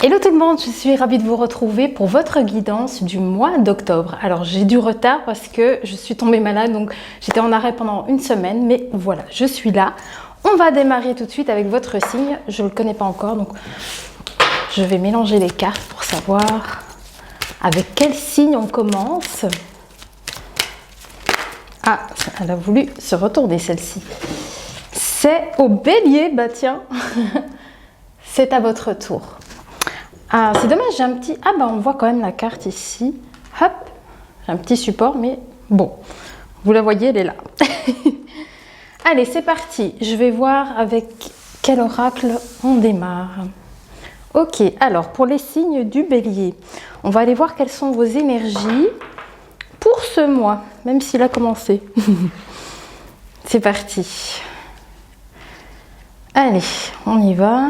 Hello tout le monde, je suis ravie de vous retrouver pour votre guidance du mois d'octobre. Alors j'ai du retard parce que je suis tombée malade, donc j'étais en arrêt pendant une semaine, mais voilà, je suis là. On va démarrer tout de suite avec votre signe, je ne le connais pas encore, donc je vais mélanger les cartes pour savoir avec quel signe on commence. Ah, elle a voulu se retourner celle-ci. C'est au Bélier, bah tiens, c'est à votre tour. Ah, c'est dommage, j'ai un petit... Ah bah on voit quand même la carte ici. Hop, j'ai un petit support, mais bon, vous la voyez, elle est là. Allez, c'est parti. Je vais voir avec quel oracle on démarre. Ok, alors pour les signes du Bélier, on va aller voir quelles sont vos énergies pour ce mois, même s'il a commencé. C'est parti. Allez, on y va.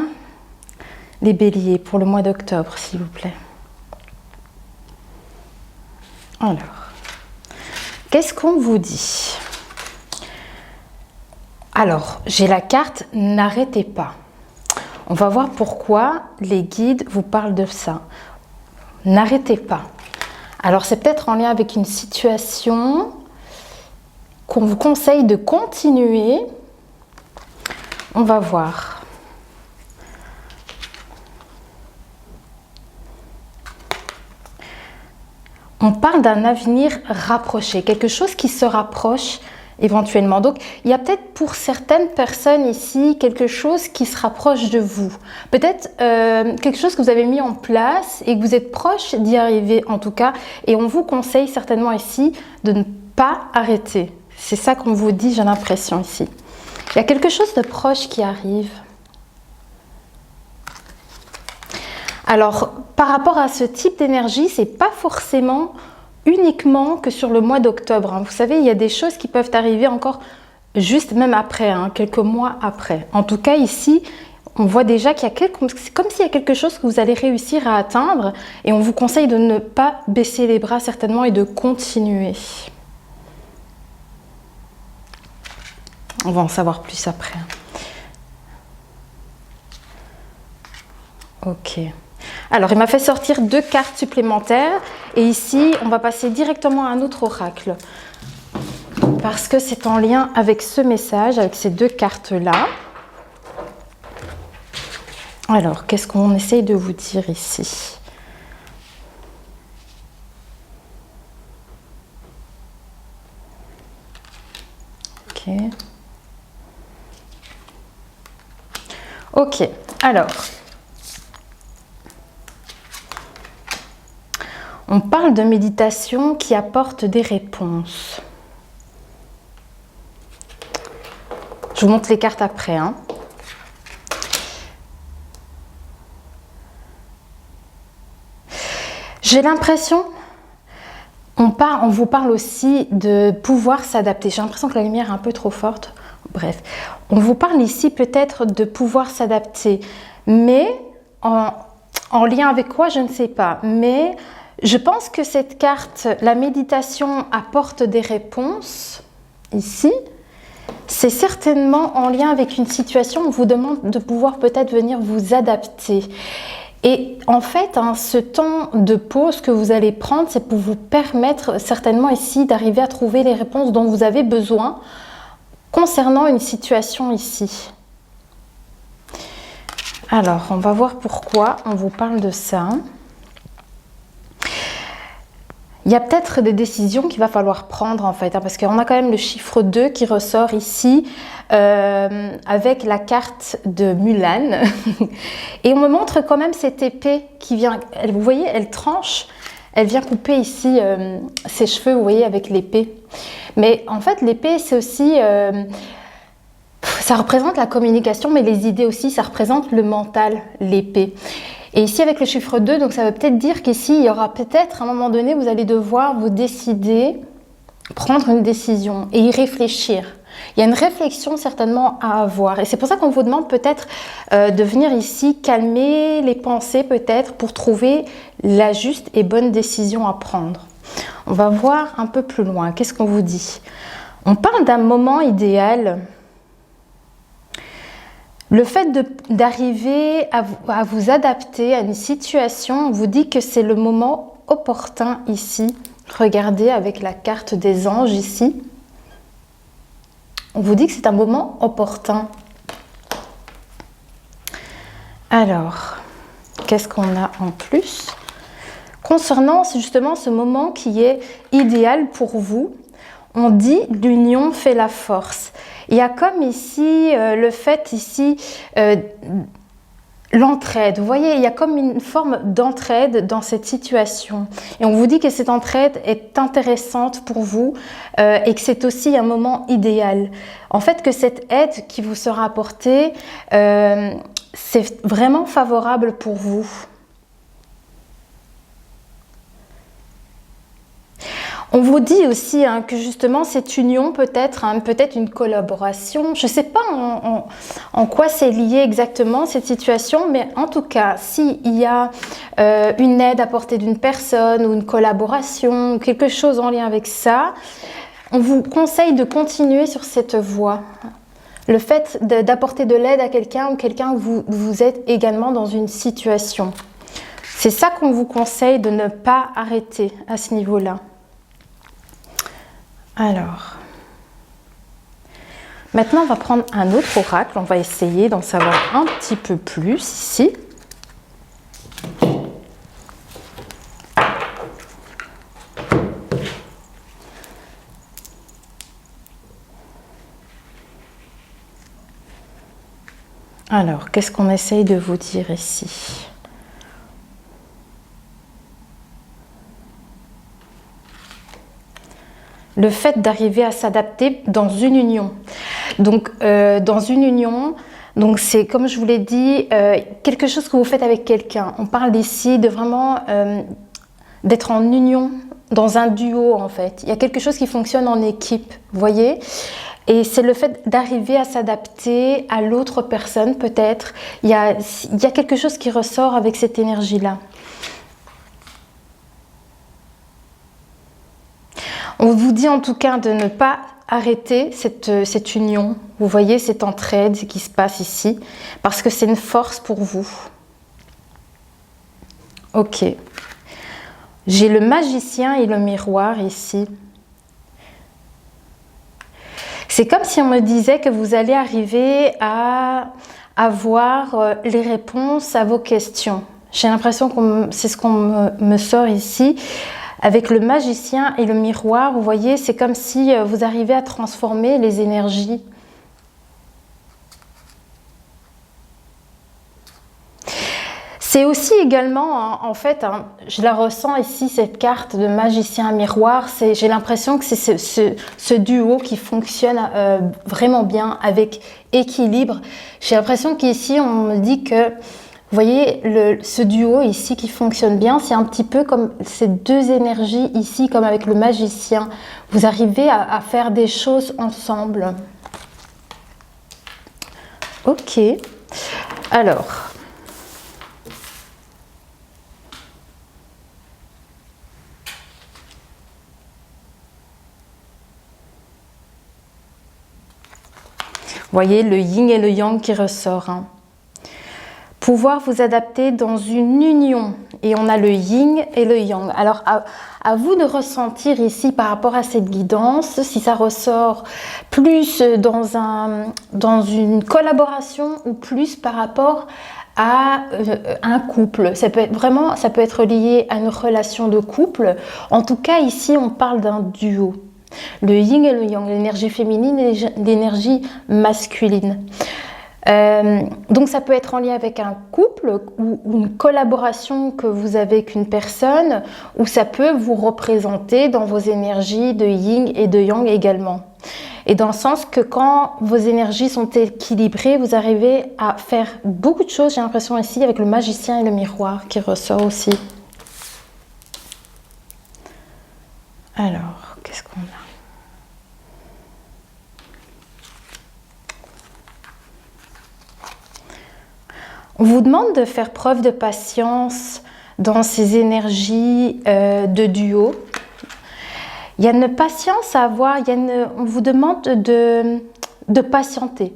Les béliers pour le mois d'octobre, s'il vous plaît. Alors, qu'est-ce qu'on vous dit? Alors, j'ai la carte « N'arrêtez pas ». On va voir pourquoi les guides vous parlent de ça. N'arrêtez pas. Alors, c'est peut-être en lien avec une situation qu'on vous conseille de continuer. On va voir. On parle d'un avenir rapproché, quelque chose qui se rapproche éventuellement. Donc, il y a peut-être pour certaines personnes ici quelque chose qui se rapproche de vous. Peut-être quelque chose que vous avez mis en place et que vous êtes proche d'y arriver en tout cas. Et on vous conseille certainement ici de ne pas arrêter. C'est ça qu'on vous dit, j'ai l'impression ici. Il y a quelque chose de proche qui arrive. Alors, par rapport à ce type d'énergie, c'est pas forcément uniquement que sur le mois d'octobre. Vous savez, il y a des choses qui peuvent arriver encore juste même après, quelques mois après. En tout cas, ici, on voit déjà qu'il y a c'est comme s'il y a quelque chose que vous allez réussir à atteindre et on vous conseille de ne pas baisser les bras certainement et de continuer. On va en savoir plus après. Ok. Alors, il m'a fait sortir 2 cartes supplémentaires. Et ici, on va passer directement à un autre oracle. Parce que c'est en lien avec ce message, avec ces 2 cartes-là. Alors, qu'est-ce qu'on essaye de vous dire ici? Ok. Ok, alors... On parle de méditation qui apporte des réponses. Je vous montre les cartes après. J'ai l'impression, on vous parle aussi de pouvoir s'adapter. J'ai l'impression que la lumière est un peu trop forte. Bref, on vous parle ici peut-être de pouvoir s'adapter. Mais en lien avec quoi, je ne sais pas. Mais... je pense que cette carte, la méditation apporte des réponses, ici, c'est certainement en lien avec une situation où on vous demande de pouvoir peut-être venir vous adapter. Et en fait, ce temps de pause que vous allez prendre, c'est pour vous permettre certainement ici d'arriver à trouver les réponses dont vous avez besoin concernant une situation ici. Alors, on va voir pourquoi on vous parle de ça. Il y a peut-être des décisions qu'il va falloir prendre en fait, parce qu'on a quand même le chiffre 2 qui ressort ici avec la carte de Mulan. Et on me montre quand même cette épée qui vient, vous voyez, elle tranche, elle vient couper ici ses cheveux, vous voyez, avec l'épée. Mais en fait, l'épée, c'est aussi... ça représente la communication, mais les idées aussi, ça représente le mental, l'épée. Et ici, avec le chiffre 2, donc ça veut peut-être dire qu'ici, il y aura peut-être, à un moment donné, vous allez devoir vous décider, prendre une décision et y réfléchir. Il y a une réflexion certainement à avoir. Et c'est pour ça qu'on vous demande peut-être de venir ici calmer les pensées peut-être pour trouver la juste et bonne décision à prendre. On va voir un peu plus loin. Qu'est-ce qu'on vous dit? On parle d'un moment idéal. Le fait d'arriver à vous adapter à une situation, on vous dit que c'est le moment opportun ici. Regardez avec la carte des anges ici. On vous dit que c'est un moment opportun. Alors, qu'est-ce qu'on a en plus? Concernant justement ce moment qui est idéal pour vous, on dit l'union fait la force. Il y a comme ici le fait ici l'entraide. Vous voyez, il y a comme une forme d'entraide dans cette situation. Et on vous dit que cette entraide est intéressante pour vous et que c'est aussi un moment idéal. En fait, que cette aide qui vous sera apportée, c'est vraiment favorable pour vous. On vous dit aussi que justement cette union peut être une collaboration. Je ne sais pas en quoi c'est lié exactement cette situation, mais en tout cas, s'il y a une aide apportée d'une personne ou une collaboration, quelque chose en lien avec ça, on vous conseille de continuer sur cette voie. Le fait d'apporter de l'aide à quelqu'un ou quelqu'un où vous êtes également dans une situation. C'est ça qu'on vous conseille de ne pas arrêter à ce niveau-là. Alors, maintenant on va prendre un autre oracle, on va essayer d'en savoir un petit peu plus ici. Alors, qu'est-ce qu'on essaye de vous dire ici ? Le fait d'arriver à s'adapter dans une union. Donc, dans une union, donc c'est comme je vous l'ai dit, quelque chose que vous faites avec quelqu'un. On parle ici de vraiment d'être en union, dans un duo en fait. Il y a quelque chose qui fonctionne en équipe, vous voyez ? Et c'est le fait d'arriver à s'adapter à l'autre personne peut-être. Il y a quelque chose qui ressort avec cette énergie-là. On vous dit en tout cas de ne pas arrêter cette union, vous voyez cette entraide qui se passe ici, parce que c'est une force pour vous. Ok. J'ai le magicien et le miroir ici. C'est comme si on me disait que vous allez arriver à avoir les réponses à vos questions. J'ai l'impression que c'est ce qu'on me sort ici. Avec le magicien et le miroir, vous voyez, c'est comme si vous arrivez à transformer les énergies. C'est aussi également, en fait, je la ressens ici, cette carte de magicien miroir, j'ai l'impression que c'est ce duo qui fonctionne vraiment bien, avec équilibre. J'ai l'impression qu'ici, on me dit que, vous voyez, ce duo ici qui fonctionne bien, c'est un petit peu comme ces deux énergies ici, comme avec le magicien. Vous arrivez à faire des choses ensemble. Ok. Alors... Vous voyez le yin et le yang qui ressort. Pouvoir vous adapter dans une union. Et on a le yin et le yang. Alors, à vous de ressentir ici par rapport à cette guidance, si ça ressort plus dans une collaboration ou plus par rapport à un couple. Ça peut être lié à une relation de couple. En tout cas, ici, on parle d'un duo. Le yin et le yang, l'énergie féminine et l'énergie masculine. Donc ça peut être en lien avec un couple ou une collaboration que vous avez avec une personne, ou ça peut vous représenter dans vos énergies de yin et de yang également. Et dans le sens que quand vos énergies sont équilibrées, vous arrivez à faire beaucoup de choses, j'ai l'impression ici, avec le magicien et le miroir qui ressort aussi. Alors, qu'est-ce qu'on a ? On vous demande de faire preuve de patience dans ces énergies de duo. Il y a une patience à avoir, on vous demande de patienter.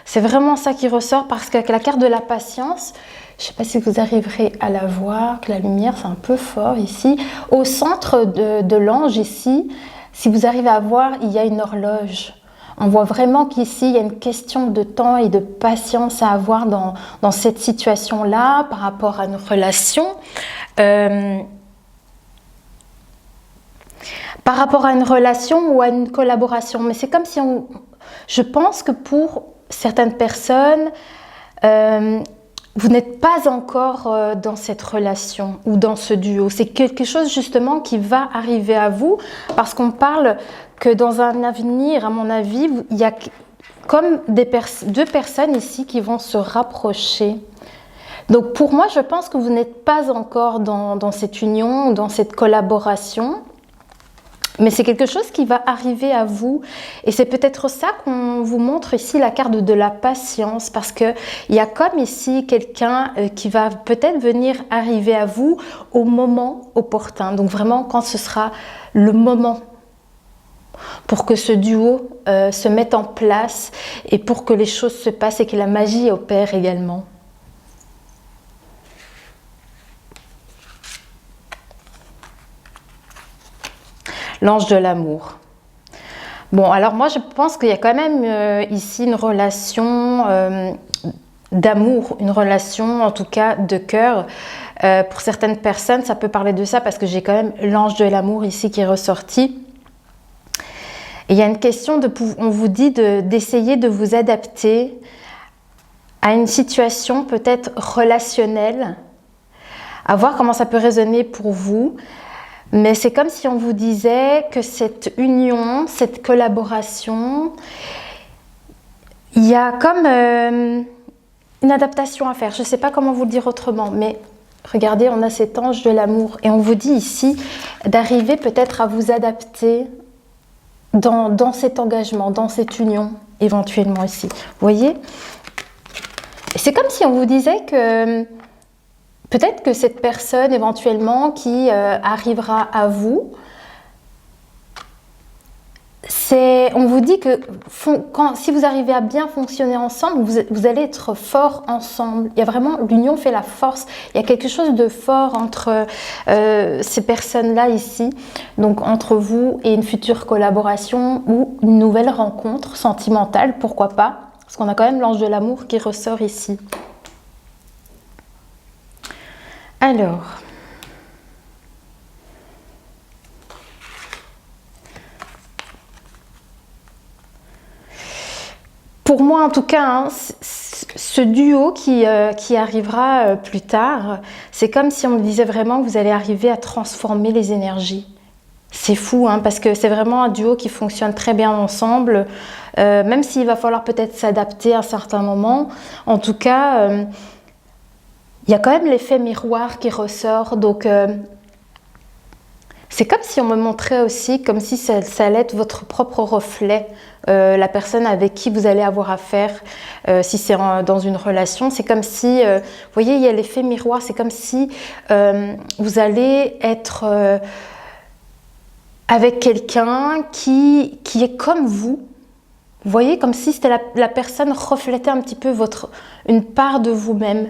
C'est vraiment ça qui ressort parce qu'avec la carte de la patience, je ne sais pas si vous arriverez à la voir, que la lumière c'est un peu fort ici. Au centre de l'ange ici, si vous arrivez à voir, il y a une horloge. On voit vraiment qu'ici, il y a une question de temps et de patience à avoir dans cette situation-là par rapport à une relation. Par rapport à une relation ou à une collaboration. Mais c'est comme si je pense que pour certaines personnes, vous n'êtes pas encore dans cette relation ou dans ce duo. C'est quelque chose justement qui va arriver à vous parce qu'on parle que dans un avenir, à mon avis, il y a comme deux personnes ici qui vont se rapprocher. Donc pour moi, je pense que vous n'êtes pas encore dans cette union, dans cette collaboration. Mais c'est quelque chose qui va arriver à vous et c'est peut-être ça qu'on vous montre ici, la carte de la patience, parce qu'il y a comme ici quelqu'un qui va peut-être venir arriver à vous au moment opportun. Donc vraiment quand ce sera le moment pour que ce duo se mette en place et pour que les choses se passent et que la magie opère également. L'ange de l'amour. Bon, alors moi je pense qu'il y a quand même ici une relation d'amour, une relation en tout cas de cœur. Pour certaines personnes, ça peut parler de ça parce que j'ai quand même l'ange de l'amour ici qui est ressorti. Et il y a une question, on vous dit d'essayer de vous adapter à une situation peut-être relationnelle, à voir comment ça peut résonner pour vous. Mais c'est comme si on vous disait que cette union, cette collaboration, il y a comme une adaptation à faire. Je ne sais pas comment vous le dire autrement, mais regardez, on a cet ange de l'amour. Et on vous dit ici d'arriver peut-être à vous adapter dans cet engagement, dans cette union, éventuellement ici. Vous voyez? C'est comme si on vous disait que peut-être que cette personne éventuellement qui arrivera à vous, on vous dit que si vous arrivez à bien fonctionner ensemble, vous allez être forts ensemble. Il y a vraiment, l'union fait la force. Il y a quelque chose de fort entre ces personnes-là ici, donc entre vous et une future collaboration ou une nouvelle rencontre sentimentale, pourquoi pas, parce qu'on a quand même l'ange de l'amour qui ressort ici. Alors, pour moi en tout cas, hein, ce duo qui arrivera plus tard, c'est comme si on me disait vraiment que vous allez arriver à transformer les énergies. C'est fou, hein, parce que c'est vraiment un duo qui fonctionne très bien ensemble, même s'il va falloir peut-être s'adapter à un certain moment. En tout cas, il y a quand même l'effet miroir qui ressort, donc c'est comme si on me montrait aussi, comme si ça allait être votre propre reflet, la personne avec qui vous allez avoir affaire, si c'est dans une relation. C'est comme si, vous voyez, il y a l'effet miroir, c'est comme si vous allez être avec quelqu'un qui est comme vous. Vous voyez, comme si c'était la personne reflétait un petit peu une part de vous-même.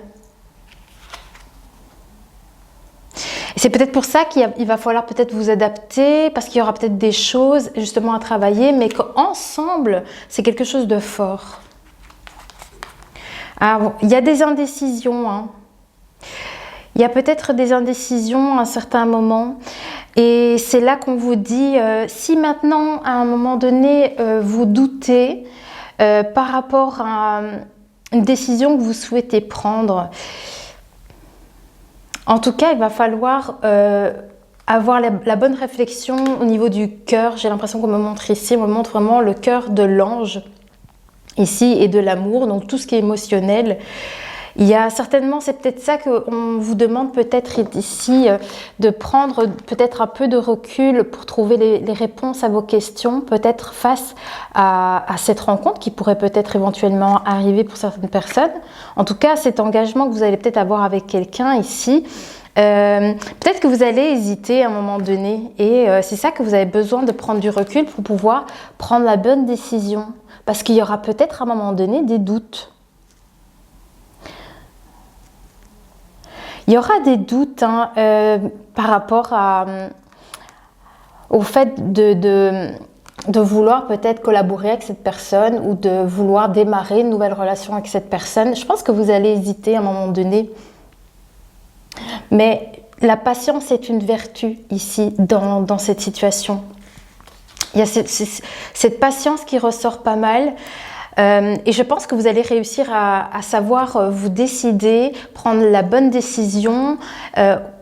C'est peut-être pour ça qu'il va falloir peut-être vous adapter, parce qu'il y aura peut-être des choses justement à travailler, mais qu'ensemble, c'est quelque chose de fort. Alors, il y a des indécisions, hein. Il y a peut-être des indécisions à un certain moment, et c'est là qu'on vous dit, si maintenant, à un moment donné, vous doutez par rapport à une décision que vous souhaitez prendre, en tout cas, il va falloir avoir la bonne réflexion au niveau du cœur. J'ai l'impression qu'on me montre ici, on me montre vraiment le cœur de l'ange ici et de l'amour, donc tout ce qui est émotionnel. Il y a certainement, c'est peut-être ça qu'on vous demande peut-être ici, de prendre peut-être un peu de recul pour trouver les réponses à vos questions, peut-être face à cette rencontre qui pourrait peut-être éventuellement arriver pour certaines personnes. En tout cas, cet engagement que vous allez peut-être avoir avec quelqu'un ici, peut-être que vous allez hésiter à un moment donné et c'est ça que vous avez besoin de prendre du recul pour pouvoir prendre la bonne décision. parce qu'il y aura peut-être à un moment donné des doutes. Il y aura des doutes hein, par rapport au fait de vouloir peut-être collaborer avec cette personne ou de vouloir démarrer une nouvelle relation avec cette personne. Je pense que vous allez hésiter à un moment donné. Mais la patience est une vertu ici, dans cette situation. Il y a cette patience qui ressort pas mal. Et je pense que vous allez réussir à savoir vous décider, prendre la bonne décision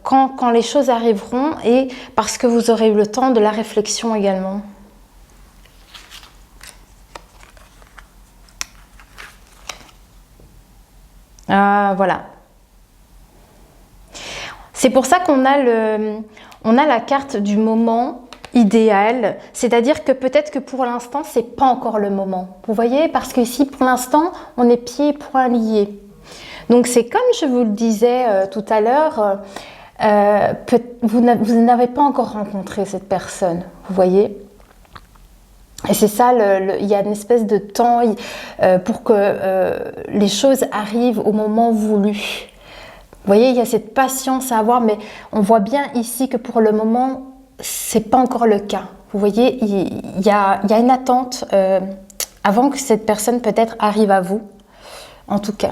quand les choses arriveront et parce que vous aurez eu le temps de la réflexion également. Ah, voilà. C'est pour ça qu'on a la carte du moment idéal, c'est-à-dire que peut-être que pour l'instant, c'est pas encore le moment. Vous voyez, parce que ici, pour l'instant, on est pieds et poings liés. Donc, c'est comme je vous le disais tout à l'heure, vous n'avez pas encore rencontré cette personne, vous voyez. Et c'est ça, il y a une espèce de temps pour que les choses arrivent au moment voulu. Vous voyez, il y a cette patience à avoir, mais on voit bien ici que pour le moment, c'est pas encore le cas. Vous voyez, il y a une attente avant que cette personne peut-être arrive à vous, en tout cas.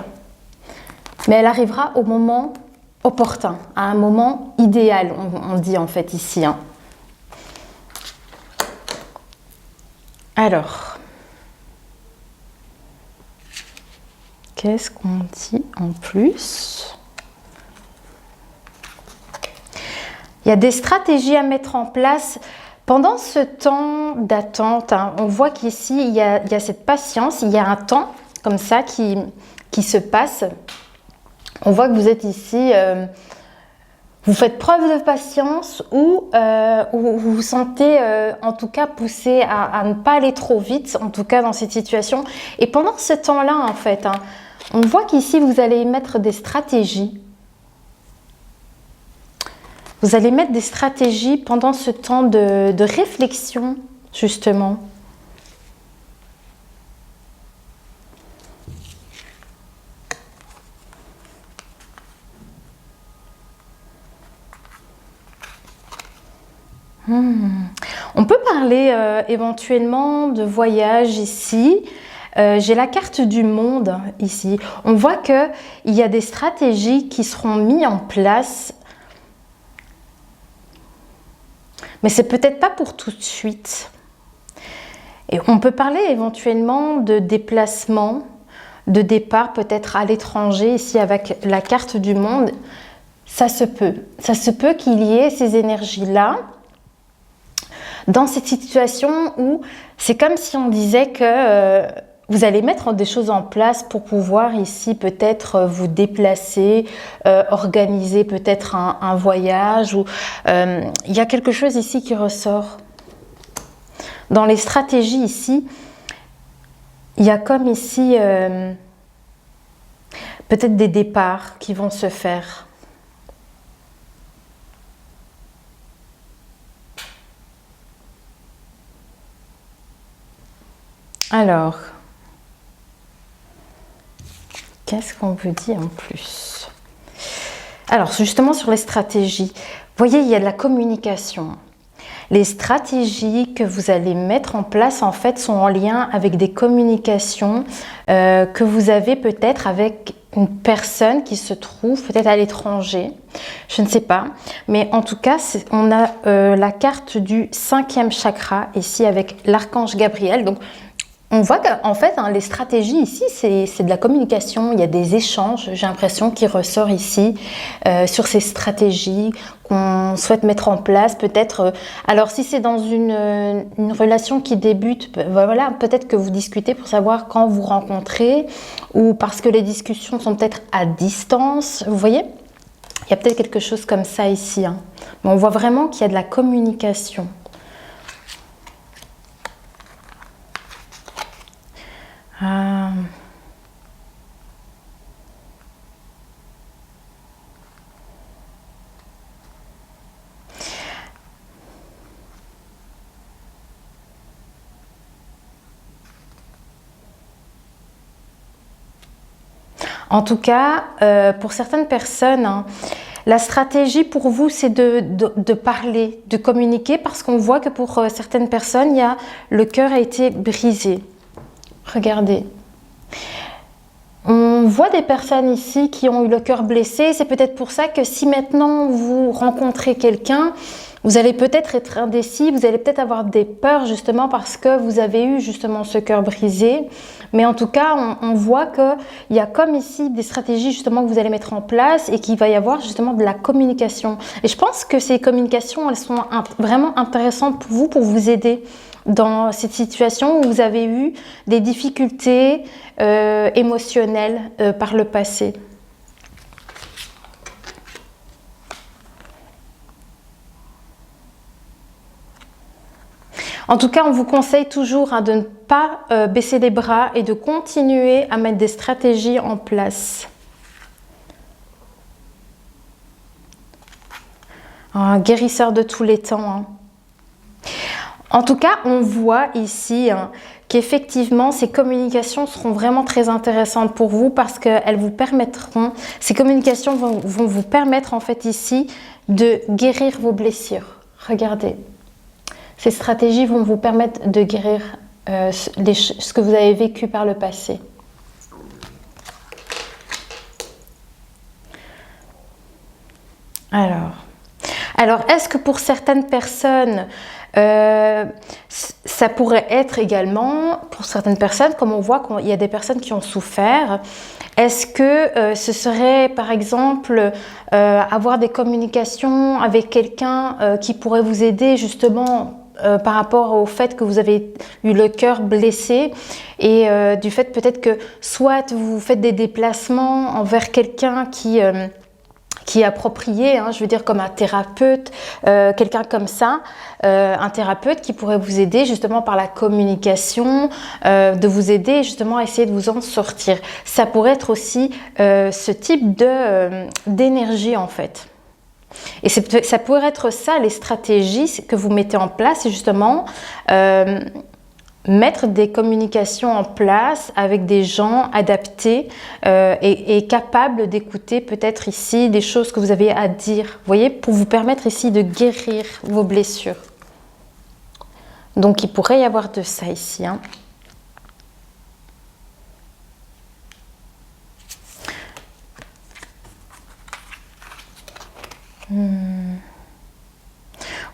Mais elle arrivera au moment opportun, à un moment idéal, on dit en fait ici. Hein. Alors, qu'est-ce qu'on dit en plus ? Il y a des stratégies à mettre en place pendant ce temps d'attente. Hein, on voit qu'ici, il y a cette patience, il y a un temps comme ça qui se passe. On voit que vous êtes ici, vous faites preuve de patience ou vous vous sentez en tout cas poussé à ne pas aller trop vite, en tout cas dans cette situation. Et pendant ce temps-là, en fait, hein, on voit qu'ici, vous allez mettre des stratégies. Vous allez mettre des stratégies pendant ce temps de réflexion, justement. On peut parler éventuellement de voyage ici. J'ai la carte du monde ici. On voit qu'il y a des stratégies qui seront mises en place. Mais c'est peut-être pas pour tout de suite. Et on peut parler éventuellement de déplacement, de départ peut-être à l'étranger, ici avec la carte du monde. Ça se peut. Ça se peut qu'il y ait ces énergies-là dans cette situation où c'est comme si on disait que vous allez mettre des choses en place pour pouvoir ici peut-être vous déplacer, organiser peut-être un voyage. Ou il y a quelque chose ici qui ressort. Dans les stratégies ici, il y a comme ici peut-être des départs qui vont se faire. Alors, qu'est-ce qu'on vous dit en plus? Alors, justement sur les stratégies, vous voyez, il y a de la communication. Les stratégies que vous allez mettre en place, en fait, sont en lien avec des communications que vous avez peut-être avec une personne qui se trouve peut-être à l'étranger. Je ne sais pas. Mais en tout cas, on a la carte du 5e chakra ici avec l'archange Gabriel. Donc, on voit qu'en fait, hein, les stratégies ici, c'est de la communication, il y a des échanges, j'ai l'impression, qui ressort ici sur ces stratégies qu'on souhaite mettre en place. Peut-être, alors si c'est dans une relation qui débute, voilà, peut-être que vous discutez pour savoir quand vous rencontrez ou parce que les discussions sont peut-être à distance, vous voyez? Il y a peut-être quelque chose comme ça ici. Hein. Mais on voit vraiment qu'il y a de la communication. En tout cas, pour certaines personnes, hein, la stratégie pour vous, c'est de parler, de communiquer, parce qu'on voit que pour certaines personnes, le cœur a été brisé. Regardez. On voit des personnes ici qui ont eu le cœur blessé. C'est peut-être pour ça que si maintenant vous rencontrez quelqu'un, vous allez peut-être être indécis, vous allez peut-être avoir des peurs justement parce que vous avez eu justement ce cœur brisé. Mais en tout cas, on voit qu'il y a comme ici des stratégies justement que vous allez mettre en place et qu'il va y avoir justement de la communication. Et je pense que ces communications, elles sont vraiment intéressantes pour vous aider dans cette situation où vous avez eu des difficultés émotionnelles par le passé. En tout cas, on vous conseille toujours de ne pas baisser les bras et de continuer à mettre des stratégies en place. Un guérisseur de tous les temps. Hein. En tout cas, on voit ici qu'effectivement, ces communications seront vraiment très intéressantes pour vous parce qu'elles vous permettront, ces communications vont vous permettre en fait ici de guérir vos blessures. Regardez. Ces stratégies vont vous permettre de guérir ce que vous avez vécu par le passé. Alors est-ce que pour certaines personnes, ça pourrait être également, pour certaines personnes, comme on voit qu'il y a des personnes qui ont souffert, est-ce que ce serait par exemple avoir des communications avec quelqu'un qui pourrait vous aider justement par rapport au fait que vous avez eu le cœur blessé et du fait peut-être que soit vous faites des déplacements envers quelqu'un qui est approprié, hein, je veux dire comme un thérapeute, quelqu'un comme ça, un thérapeute qui pourrait vous aider justement par la communication, de vous aider justement à essayer de vous en sortir. Ça pourrait être aussi ce type d'énergie en fait. Et ça pourrait être ça, les stratégies que vous mettez en place, c'est justement mettre des communications en place avec des gens adaptés et capables d'écouter peut-être ici des choses que vous avez à dire, vous voyez, pour vous permettre ici de guérir vos blessures. Donc il pourrait y avoir de ça ici. Hein.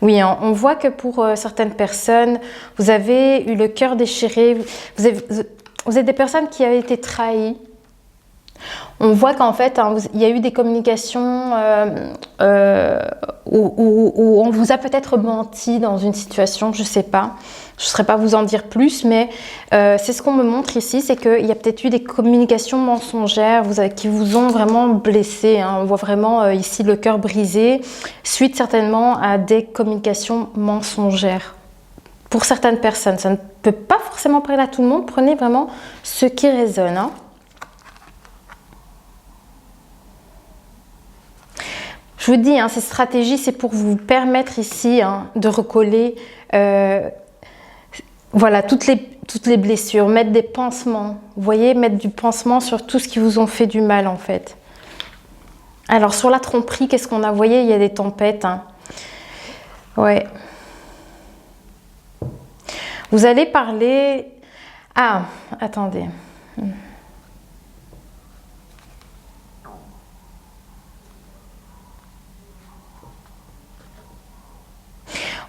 Oui, on voit que pour certaines personnes, vous avez eu le cœur déchiré, vous êtes des personnes qui avaient été trahies. On voit qu'en fait, il y a eu des communications où on vous a peut-être menti dans une situation, je ne sais pas. Je ne saurais pas vous en dire plus, mais c'est ce qu'on me montre ici, c'est qu'il y a peut-être eu des communications mensongères qui vous ont vraiment blessé. Hein. On voit vraiment ici le cœur brisé, suite certainement à des communications mensongères. Pour certaines personnes, ça ne peut pas forcément parler à tout le monde, prenez vraiment ce qui résonne. Hein. Je vous dis, ces stratégies, c'est pour vous permettre ici de recoller voilà, toutes les blessures, mettre des pansements. Vous voyez, mettre du pansement sur tout ce qui vous ont fait du mal en fait. Alors sur la tromperie, qu'est-ce qu'on a? Vous voyez, il y a des tempêtes. Hein. Ouais. Vous allez parler... Ah, attendez.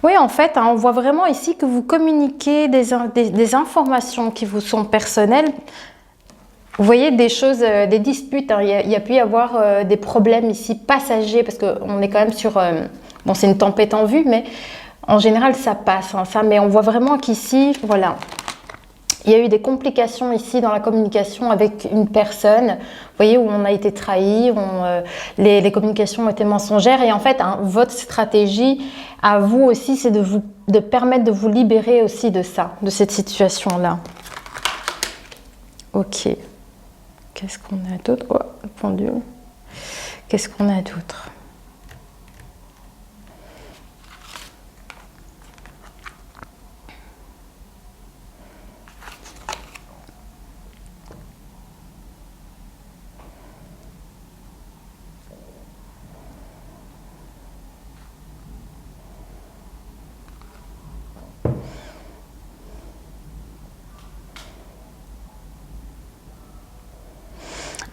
Oui, en fait, on voit vraiment ici que vous communiquez des informations qui vous sont personnelles. Vous voyez des choses, des disputes, hein. Il y a pu y avoir des problèmes ici passagers parce qu'on est quand même sur... bon, c'est une tempête en vue, mais en général, ça passe. Hein, ça, mais on voit vraiment qu'ici, voilà, il y a eu des complications ici dans la communication avec une personne, vous voyez, où on a été trahi, les communications ont été mensongères. Et en fait, votre stratégie à vous aussi, c'est de permettre de vous libérer aussi de ça, de cette situation-là. Ok. Qu'est-ce qu'on a d'autre? Oh, le pendule. Qu'est-ce qu'on a d'autre?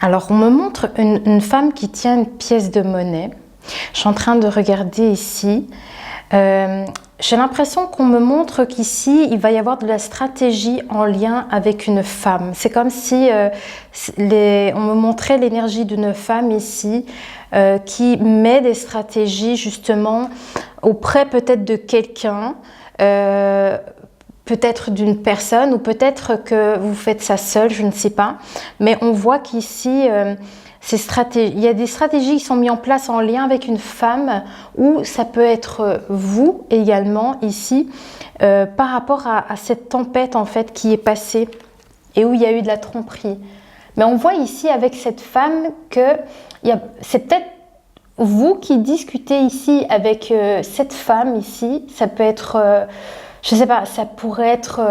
Alors, on me montre une femme qui tient une pièce de monnaie. Je suis en train de regarder ici. J'ai l'impression qu'on me montre qu'ici, il va y avoir de la stratégie en lien avec une femme. C'est comme si on me montrait l'énergie d'une femme ici qui met des stratégies justement auprès peut-être de quelqu'un, peut-être d'une personne ou peut-être que vous faites ça seul, je ne sais pas. Mais on voit qu'ici, il y a des stratégies qui sont mises en place en lien avec une femme ou ça peut être vous également ici par rapport à cette tempête en fait qui est passée et où il y a eu de la tromperie. Mais on voit ici avec cette femme que c'est peut-être vous qui discutez ici avec cette femme ici. Ça peut être, je ne sais pas, ça pourrait être,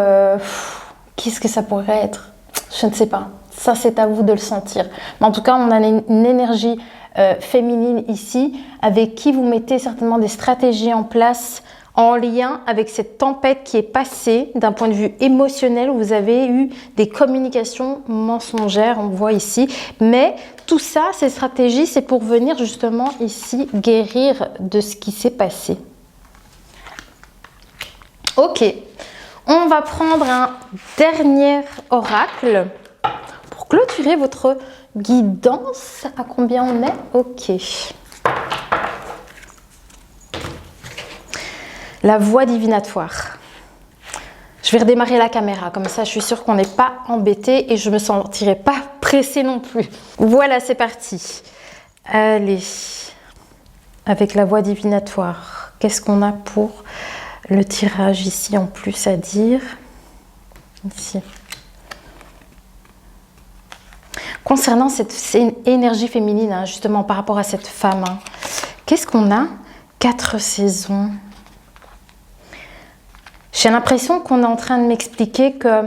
qu'est-ce que ça pourrait être? Je ne sais pas. Ça, c'est à vous de le sentir. Mais en tout cas, on a une énergie féminine ici avec qui vous mettez certainement des stratégies en place en lien avec cette tempête qui est passée d'un point de vue émotionnel où vous avez eu des communications mensongères, on voit ici. Mais tout ça, ces stratégies, c'est pour venir justement ici guérir de ce qui s'est passé. Ok, on va prendre un dernier oracle. Pour clôturer votre guidance, à combien on est? Ok. La voix divinatoire. Je vais redémarrer la caméra, comme ça je suis sûre qu'on n'est pas embêté et je ne me sentirai pas pressée non plus. Voilà, c'est parti. Allez, avec la voix divinatoire, qu'est-ce qu'on a pour le tirage ici en plus à dire? Ici. Concernant cette énergie féminine, hein, justement par rapport à cette femme, hein, qu'est-ce qu'on a? 4 saisons. J'ai l'impression qu'on est en train de m'expliquer que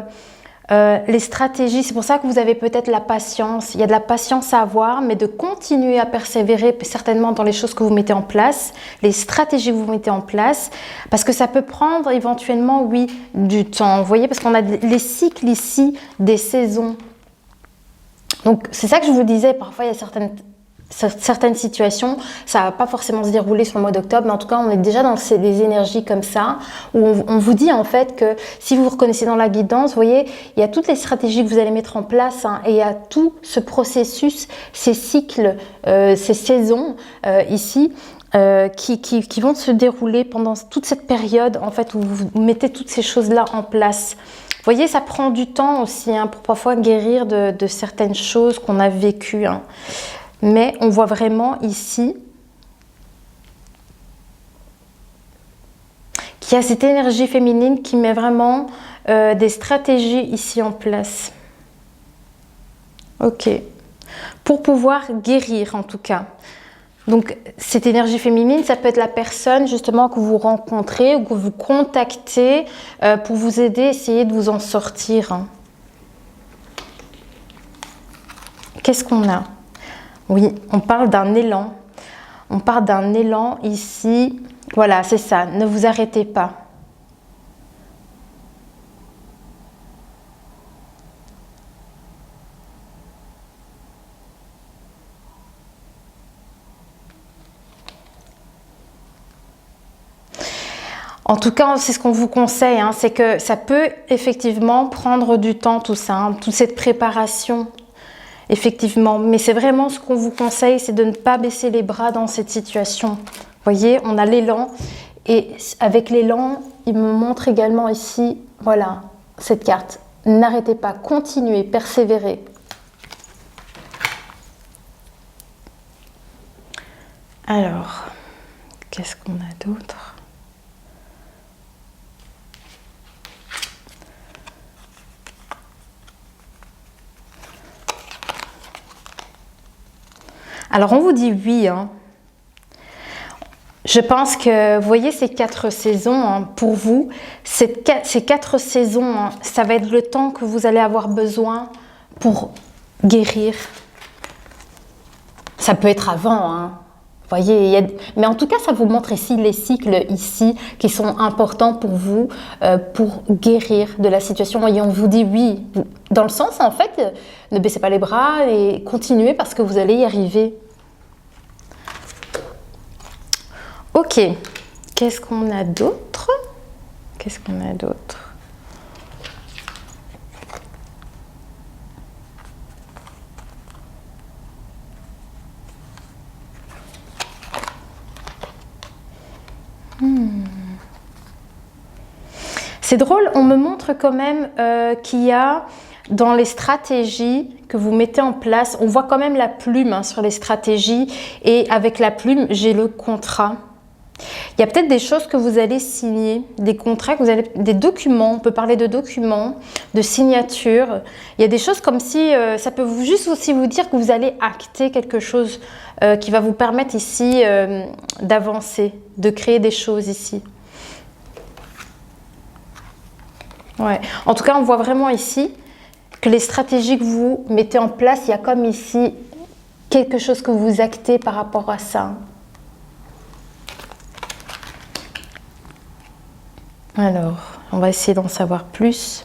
les stratégies, c'est pour ça que vous avez peut-être la patience. Il y a de la patience à avoir, mais de continuer à persévérer certainement dans les choses que vous mettez en place, les stratégies que vous mettez en place, parce que ça peut prendre éventuellement, oui, du temps. Vous voyez, parce qu'on a les cycles ici, des saisons. Donc, c'est ça que je vous disais, parfois il y a certaines situations, ça ne va pas forcément se dérouler sur le mois d'octobre, mais en tout cas, on est déjà dans des énergies comme ça, où on vous dit en fait que si vous vous reconnaissez dans la guidance, vous voyez, il y a toutes les stratégies que vous allez mettre en place, hein, et il y a tout ce processus, ces cycles, ces saisons ici, qui vont se dérouler pendant toute cette période, en fait, où vous mettez toutes ces choses-là en place. Vous voyez, ça prend du temps aussi hein, pour parfois guérir de certaines choses qu'on a vécues. Hein. Mais on voit vraiment ici qu'il y a cette énergie féminine qui met vraiment des stratégies ici en place. Ok. Pour pouvoir guérir en tout cas. Donc, cette énergie féminine, ça peut être la personne justement que vous rencontrez ou que vous contactez pour vous aider à essayer de vous en sortir. Hein. Qu'est-ce qu'on a? Oui, on parle d'un élan. On parle d'un élan ici. Voilà, c'est ça. Ne vous arrêtez pas. En tout cas, c'est ce qu'on vous conseille, hein, c'est que ça peut effectivement prendre du temps tout ça, hein, toute cette préparation, effectivement. Mais c'est vraiment ce qu'on vous conseille, c'est de ne pas baisser les bras dans cette situation. Vous voyez, on a l'élan et avec l'élan, il me montre également ici, voilà, cette carte. N'arrêtez pas, continuez, persévérez. Alors, qu'est-ce qu'on a d'autre ? Alors, on vous dit oui. Hein. Je pense que, vous voyez, ces 4 saisons, hein, pour vous, ces 4 saisons, hein, ça va être le temps que vous allez avoir besoin pour guérir. Ça peut être avant, hein. Voyez, mais en tout cas, ça vous montre ici les cycles ici qui sont importants pour vous, pour guérir de la situation. Et on vous dit oui, dans le sens, en fait, ne baissez pas les bras et continuez parce que vous allez y arriver. Ok, qu'est-ce qu'on a d'autre? Qu'est-ce qu'on a d'autre? C'est drôle, on me montre quand même qu'il y a dans les stratégies que vous mettez en place, on voit quand même la plume hein, sur les stratégies et avec la plume, j'ai le contrat. Il y a peut-être des choses que vous allez signer, des contrats, des documents, on peut parler de documents, de signatures. Il y a des choses comme si, ça peut juste aussi vous dire que vous allez acter quelque chose qui va vous permettre ici d'avancer, de créer des choses ici. Ouais. En tout cas, on voit vraiment ici que les stratégies que vous mettez en place, il y a comme ici quelque chose que vous actez par rapport à ça. Alors, on va essayer d'en savoir plus.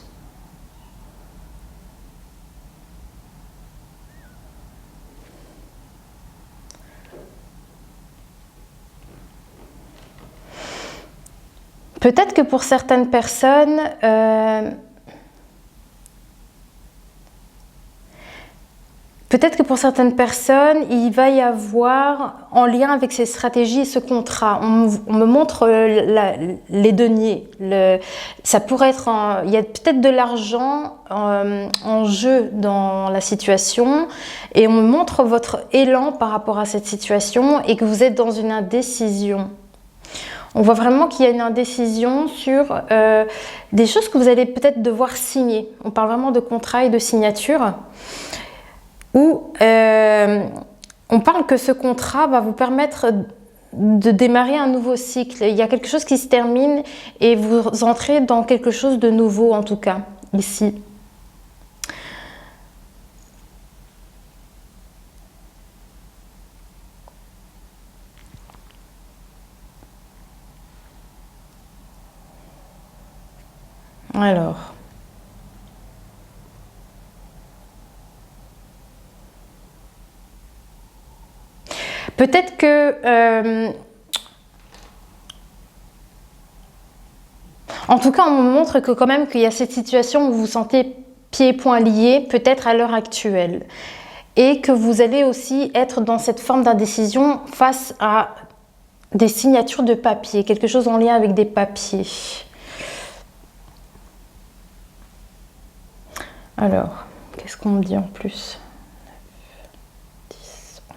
Peut-être que pour certaines personnes, il va y avoir, en lien avec ces stratégies et ce contrat, on me montre les deniers. Ça pourrait être, il y a peut-être de l'argent en jeu dans la situation et on me montre votre élan par rapport à cette situation et que vous êtes dans une indécision. On voit vraiment qu'il y a une indécision sur des choses que vous allez peut-être devoir signer. On parle vraiment de contrat et de signature. Où on parle que ce contrat va vous permettre de démarrer un nouveau cycle. Il y a quelque chose qui se termine et vous entrez dans quelque chose de nouveau en tout cas, ici. Alors. Peut-être que... en tout cas, on me montre que quand même qu'il y a cette situation où vous vous sentez pieds et poings liés, peut-être à l'heure actuelle. Et que vous allez aussi être dans cette forme d'indécision face à des signatures de papier, quelque chose en lien avec des papiers. Alors, qu'est-ce qu'on me dit en plus ? 9, 10, 11.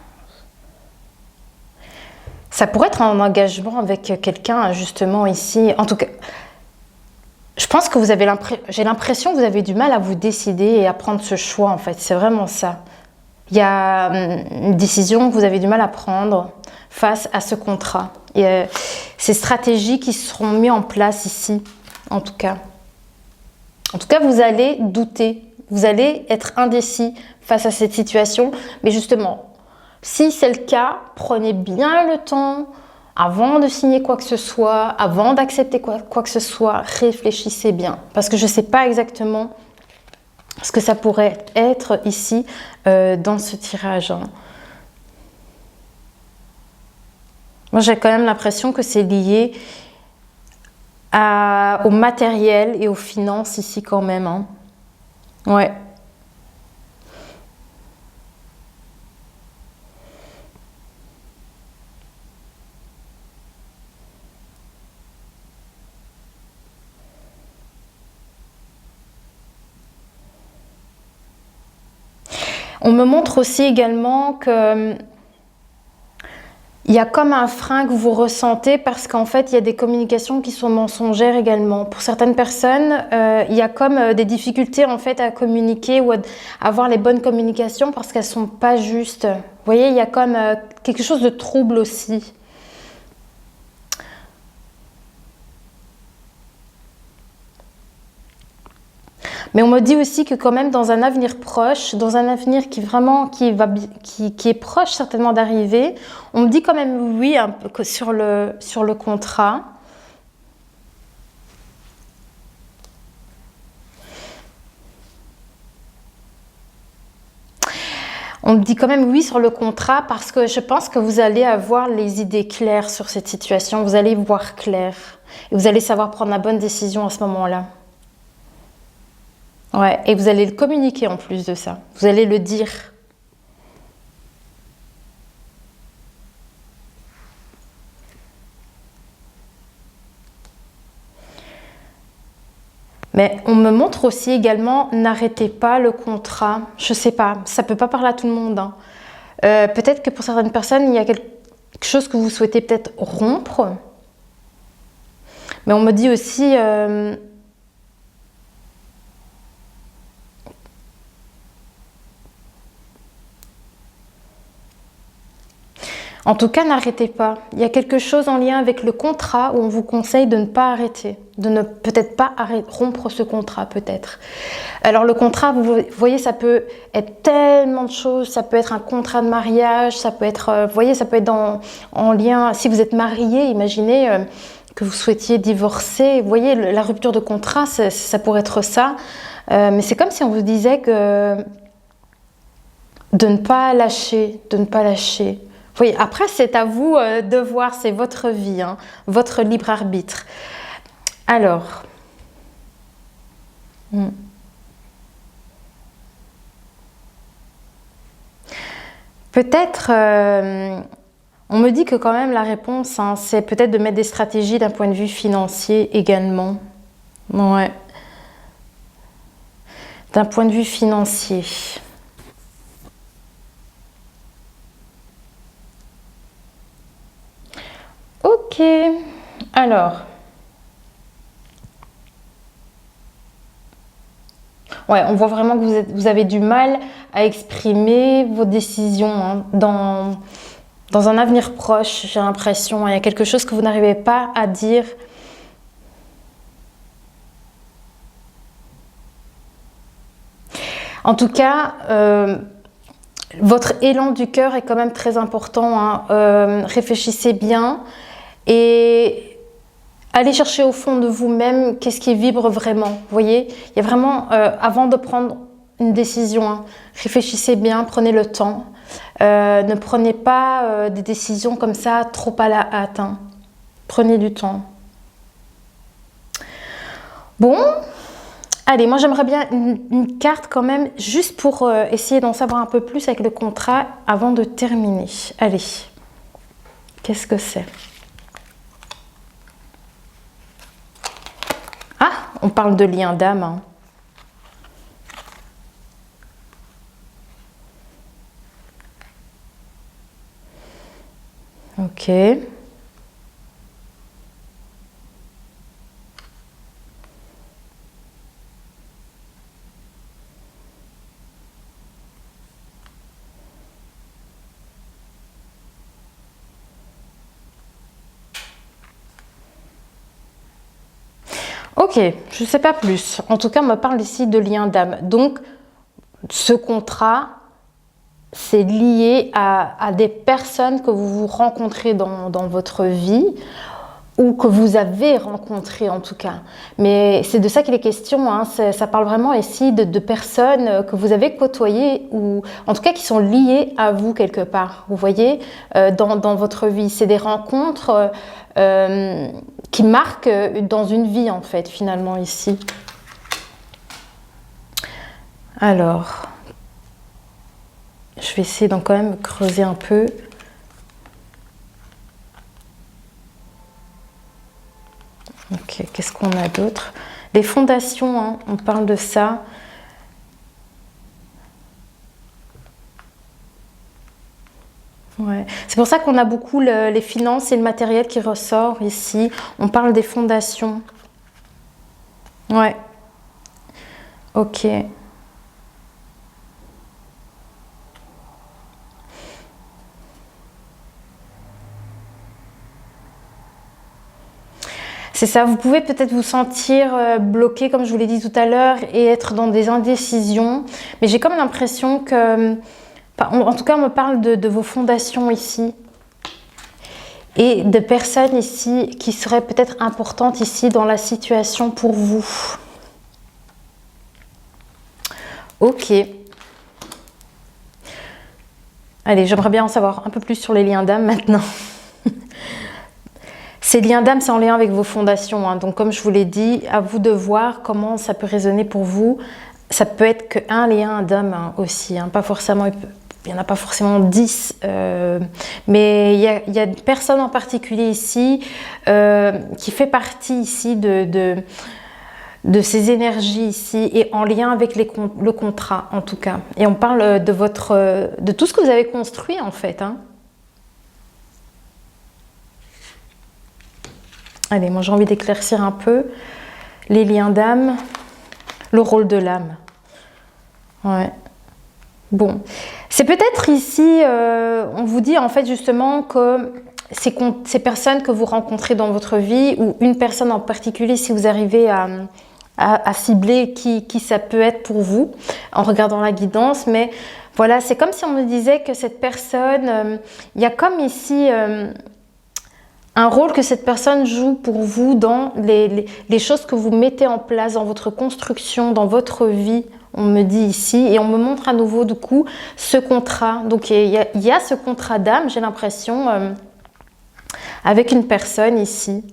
Ça pourrait être un engagement avec quelqu'un, justement, ici. En tout cas, je pense que j'ai l'impression que vous avez du mal à vous décider et à prendre ce choix, en fait. C'est vraiment ça. Il y a une décision que vous avez du mal à prendre face à ce contrat. Et ces stratégies qui seront mises en place ici, en tout cas. En tout cas, vous allez douter. Vous allez être indécis face à cette situation. Mais justement, si c'est le cas, prenez bien le temps avant de signer quoi que ce soit, avant d'accepter quoi que ce soit, réfléchissez bien. Parce que je ne sais pas exactement ce que ça pourrait être ici dans ce tirage. Moi, j'ai quand même l'impression que c'est lié au matériel et aux finances ici quand même. Hein. Ouais. On me montre aussi également que il y a comme un frein que vous ressentez parce qu'en fait, il y a des communications qui sont mensongères également. Pour certaines personnes, il y a comme des difficultés en fait à communiquer ou à avoir les bonnes communications parce qu'elles sont pas justes. Vous voyez, il y a comme quelque chose de trouble aussi. Mais on me dit aussi que quand même dans un avenir proche, dans un avenir qui vraiment qui est proche certainement d'arriver, on me dit quand même oui un peu sur le contrat. On me dit quand même oui sur le contrat parce que je pense que vous allez avoir les idées claires sur cette situation, vous allez voir clair et vous allez savoir prendre la bonne décision à ce moment-là. Ouais, et vous allez le communiquer en plus de ça. Vous allez le dire. Mais on me montre aussi également, n'arrêtez pas le contrat. Je sais pas, ça peut pas parler à tout le monde, hein. Peut-être que pour certaines personnes, il y a quelque chose que vous souhaitez peut-être rompre. Mais on me dit aussi, en tout cas, n'arrêtez pas. Il y a quelque chose en lien avec le contrat où on vous conseille de ne pas arrêter, de ne peut-être pas rompre ce contrat peut-être. Alors le contrat, vous voyez, ça peut être tellement de choses. Ça peut être un contrat de mariage, ça peut être, vous voyez, ça peut être en lien. Si vous êtes marié, imaginez que vous souhaitiez divorcer. Vous voyez, la rupture de contrat, ça pourrait être ça. Mais c'est comme si on vous disait que de ne pas lâcher, de ne pas lâcher. Oui, après, c'est à vous de voir, c'est votre vie, hein, votre libre arbitre. Alors, peut-être, on me dit que quand même la réponse, hein, c'est peut-être de mettre des stratégies d'un point de vue financier également. Ouais. D'un point de vue financier. Ok, alors, ouais, on voit vraiment que vous avez du mal à exprimer vos décisions, hein, dans un avenir proche, j'ai l'impression. Il y a quelque chose que vous n'arrivez pas à dire. En tout cas, votre élan du cœur est quand même très important, hein. Réfléchissez bien et allez chercher au fond de vous-même qu'est-ce qui vibre vraiment. Vous voyez, il y a vraiment, avant de prendre une décision, hein, réfléchissez bien, prenez le temps. Ne prenez pas des décisions comme ça trop à la hâte, hein. Prenez du temps. Bon, allez, moi j'aimerais bien une carte quand même, juste pour essayer d'en savoir un peu plus avec le contrat avant de terminer. Allez, qu'est-ce que c'est? Ah, on parle de lien d'âme, hein. Ok. Ok, je ne sais pas plus. En tout cas, on me parle ici de lien d'âme. Donc, ce contrat, c'est lié à des personnes que vous rencontrez dans votre vie ou que vous avez rencontrées en tout cas. Mais c'est de ça qu'il est question, hein. Ça parle vraiment ici de personnes que vous avez côtoyées ou en tout cas qui sont liées à vous quelque part. Vous voyez, dans votre vie. C'est des rencontres qui marquent dans une vie en fait finalement ici. Alors, je vais essayer d'en quand même creuser un peu. Ok, qu'est-ce qu'on a d'autre? Les fondations, hein, on parle de ça. Ouais. C'est pour ça qu'on a beaucoup les finances et le matériel qui ressort ici. On parle des fondations. Ouais. Ok. C'est ça, vous pouvez peut-être vous sentir bloqué, comme je vous l'ai dit tout à l'heure, et être dans des indécisions. Mais j'ai comme l'impression que, en tout cas, on me parle de vos fondations ici. Et de personnes ici qui seraient peut-être importantes ici dans la situation pour vous. Ok. Allez, j'aimerais bien en savoir un peu plus sur les liens d'âme maintenant. Ces liens d'âme, c'est en lien avec vos fondations. Hein. Donc, comme je vous l'ai dit, à vous de voir comment ça peut résonner pour vous. Ça peut être qu'un lien d'âme hein, aussi. Hein. Pas forcément, il n'y en a pas forcément 10. Mais il y a une personne en particulier ici qui fait partie ici de ces énergies ici et en lien avec le contrat en tout cas. Et on parle de tout ce que vous avez construit en fait. Hein. Allez, moi j'ai envie d'éclaircir un peu les liens d'âme, le rôle de l'âme. Ouais. Bon, c'est peut-être ici, on vous dit en fait justement que ces personnes que vous rencontrez dans votre vie ou une personne en particulier, si vous arrivez à cibler qui ça peut être pour vous en regardant la guidance, mais voilà, c'est comme si on me disait que cette personne, il y a comme ici un rôle que cette personne joue pour vous dans les choses que vous mettez en place dans votre construction, dans votre vie, on me dit ici, et on me montre à nouveau du coup ce contrat. Donc il y a ce contrat d'âme, j'ai l'impression, avec une personne ici,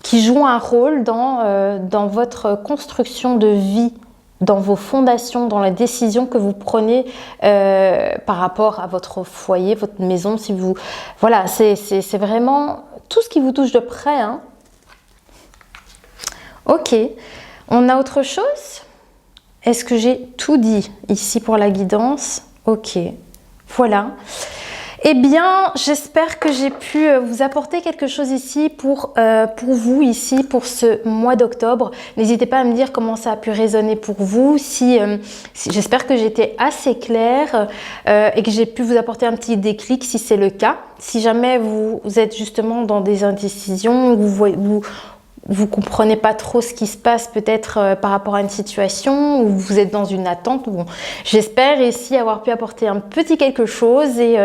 qui joue un rôle dans votre construction de vie, dans vos fondations, dans la décision que vous prenez par rapport à votre foyer, votre maison. Si vous, voilà, c'est vraiment tout ce qui vous touche de près. Hein. Ok, on a autre chose? Est-ce que j'ai tout dit ici pour la guidance? Ok, voilà. Eh bien, j'espère que j'ai pu vous apporter quelque chose ici pour vous, ici, pour ce mois d'octobre. N'hésitez pas à me dire comment ça a pu résonner pour vous. J'espère que j'étais assez claire et que j'ai pu vous apporter un petit déclic si c'est le cas. Si jamais vous êtes justement dans des indécisions, vous comprenez pas trop ce qui se passe peut-être par rapport à une situation ou vous êtes dans une attente. Bon, j'espère ici avoir pu apporter un petit quelque chose et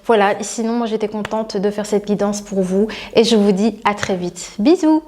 voilà. Sinon, moi j'étais contente de faire cette guidance pour vous et je vous dis à très vite. Bisous!